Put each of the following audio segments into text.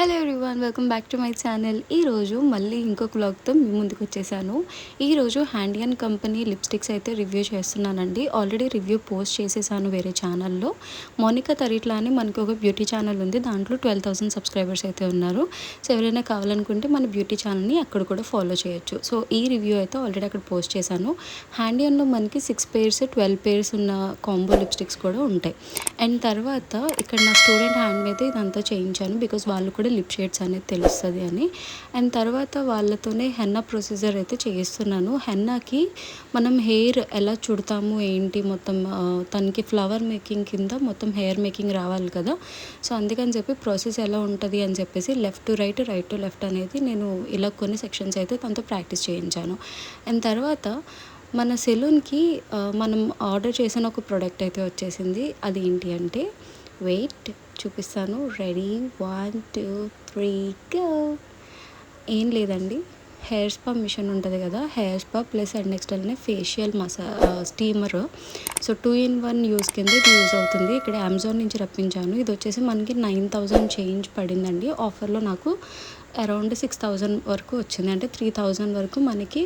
Hello everyone, welcome back to my channel. ఈరోజు మళ్ళీ ఇంకొక వ్లాగ్తో మీ ముందుకు వచ్చేసాను. ఈరోజు హ్యాండియన్ కంపెనీ లిప్స్టిక్స్ అయితే రివ్యూ చేస్తున్నానండి. ఆల్రెడీ రివ్యూ పోస్ట్ చేసేసాను వేరే ఛానల్లో. మోనికా తరిట్లా అని మనకి ఒక బ్యూటీ ఛానల్ ఉంది. దాంట్లో 12,000 సబ్స్క్రైబర్స్ అయితే ఉన్నారు. సో ఎవరైనా కావాలనుకుంటే మన బ్యూటీ ఛానల్ని అక్కడ కూడా ఫాలో చేయొచ్చు. సో ఈ రివ్యూ అయితే ఆల్రెడీ అక్కడ పోస్ట్ చేశాను. హ్యాండియన్లో మనకి 6 పేర్స్ 12 పేర్స్ ఉన్న కాంబో లిప్స్టిక్స్ కూడా ఉంటాయి. అండ్ తర్వాత ఇక్కడ నా స్టూడెంట్ హ్యాండ్ మీద ఇదంతా చేయించాను, బికాజ్ వాళ్ళు కూడా లిప్ షేడ్స్ అనేది తెలుస్తుంది అని. అండ్ తర్వాత వాళ్ళతోనే హెన్నా ప్రొసీజర్ అయితే చేయిస్తున్నాను. హెన్నాకి మనం హెయిర్ ఎలా చుడతాము ఏంటి మొత్తం తనకి ఫ్లవర్ మేకింగ్ కింద మొత్తం హెయిర్ మేకింగ్ రావాలి కదా. సో అందుకని చెప్పి ప్రాసెస్ ఎలా ఉంటుంది అని చెప్పేసి left to right, right to left అనేది నేను ఇలా కొన్ని సెక్షన్స్ అయితే తనతో ప్రాక్టీస్ చేయించాను. అండ్ తర్వాత మన సెలూన్కి మనం ఆర్డర్ చేసిన ఒక ప్రోడక్ట్ అయితే వచ్చేసింది. అది ఏంటి అంటే, వెయిట్ చూపిస్తాను. Ready, 1 2 3 go. ఏం లేదండి, హెయిర్ స్పా మిషన్ ఉంటుంది కదా, hair spa plus and next అలానే facial steamer. So 2-in-1 use కింద ఇది యూజ్ అవుతుంది. ఇక్కడ అమెజాన్ నుంచి రప్పించాను. ఇది వచ్చేసి మనకి 9,000 చేంజ్ పడిందండి. ఆఫర్లో నాకు అరౌండ్ 6,000 వరకు వచ్చింది, అంటే 3,000 వరకు మనకి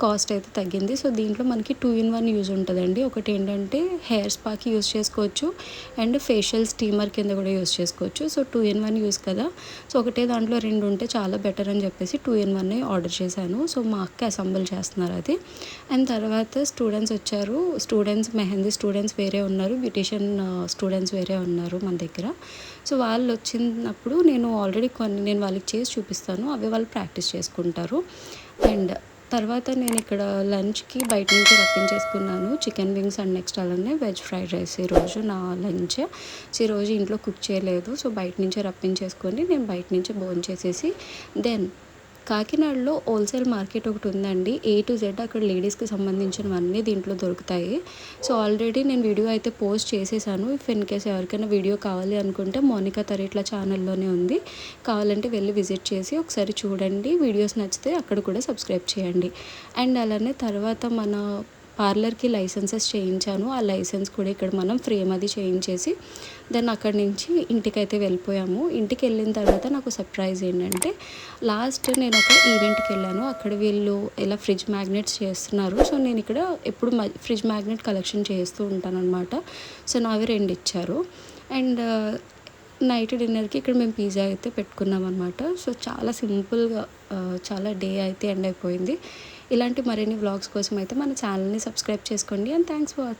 కాస్ట్ అయితే తగ్గింది. సో దీంట్లో మనకి 2-in-1 యూజ్ ఉంటుందండి. ఒకటి ఏంటంటే హెయిర్ స్పాకి యూజ్ చేసుకోవచ్చు అండ్ ఫేషియల్ స్టీమర్ కింద కూడా యూజ్ చేసుకోవచ్చు. సో 2-in-1 యూజ్ కదా, సో ఒకటే దాంట్లో 2 ఉంటే చాలా బెటర్ అని చెప్పేసి 2-in-1 ఆర్డర్ చేశాను. సో మా అక్క అసెంబుల్ చేస్తున్నారు అది. అండ్ తర్వాత స్టూడెంట్స్ వచ్చారు. మెహందీ స్టూడెంట్స్ వేరే ఉన్నారు, బ్యూటిషియన్ స్టూడెంట్స్ వేరే ఉన్నారు మన దగ్గర. సో వాళ్ళు వచ్చినప్పుడు నేను ఆల్రెడీ నేను వాళ్ళకి చేసి చూపిస్తాను, అవి వాళ్ళు ప్రాక్టీస్ చేసుకుంటారు. అండ్ తర్వాత నేను ఇక్కడ లంచ్కి బయట నుంచి రప్పించేసుకున్నాను చికెన్ వింగ్స్ అండ్ నెక్స్ట్ అలానే వెజ్ ఫ్రైడ్ రైస్. ఈరోజు నా లంచ్. సో ఈరోజు ఇంట్లో కుక్ చేయలేదు, సో బయట నుంచే రప్పించేసుకొని నేను బయట నుంచే భోంచేసేసి దెన్ కాకినాడలో హోల్సేల్ మార్కెట్ ఒకటి ఉందండి, A to Z. అక్కడ లేడీస్కి సంబంధించినవన్నీ దీంట్లో దొరుకుతాయి. సో ఆల్రెడీ నేను వీడియో అయితే పోస్ట్ చేసేసాను. ఇఫ్ ఇన్ కేస్ ఎవరికైనా వీడియో కావాలి అనుకుంటే మోనికా తరిట్లా ఛానల్లోనే ఉంది, కావాలంటే వెళ్ళి విజిట్ చేసి ఒకసారి చూడండి. వీడియోస్ నచ్చితే అక్కడ కూడా సబ్స్క్రైబ్ చేయండి. అండ్ అలానే తర్వాత మన పార్లర్కి లైసెన్సెస్ చేయించాను. ఆ లైసెన్స్ కూడా ఇక్కడ మనం ఫ్రేమ్ అది చేయించేసి దెన్ అక్కడి నుంచి ఇంటికైతే వెళ్ళిపోయాము. ఇంటికి వెళ్ళిన తర్వాత నాకు సర్ప్రైజ్ ఏంటంటే, లాస్ట్ నేను ఒక ఈవెంట్కి వెళ్ళాను. అక్కడ వీళ్ళు ఇలా ఫ్రిడ్జ్ మ్యాగ్నెట్స్ చేస్తున్నారు. సో నేను ఇక్కడ ఎప్పుడు ఫ్రిడ్జ్ మ్యాగ్నెట్ కలెక్షన్ చేస్తూ ఉంటాను అనమాట. సో నావి 2 ఇచ్చారు. అండ్ నైట్ డిన్నర్కి ఇక్కడ మేము పిజ్జా అయితే పెట్టుకున్నాం అనమాట. సో చాలా సింపుల్గా చాలా డే అయితే ఎండ్ అయిపోయింది. ఇలాంటి మరిన్ని వ్లాగ్స్ కోసం అయితే మన ఛానల్ని సబ్స్క్రైబ్ చేసుకోండి. And thanks for watching.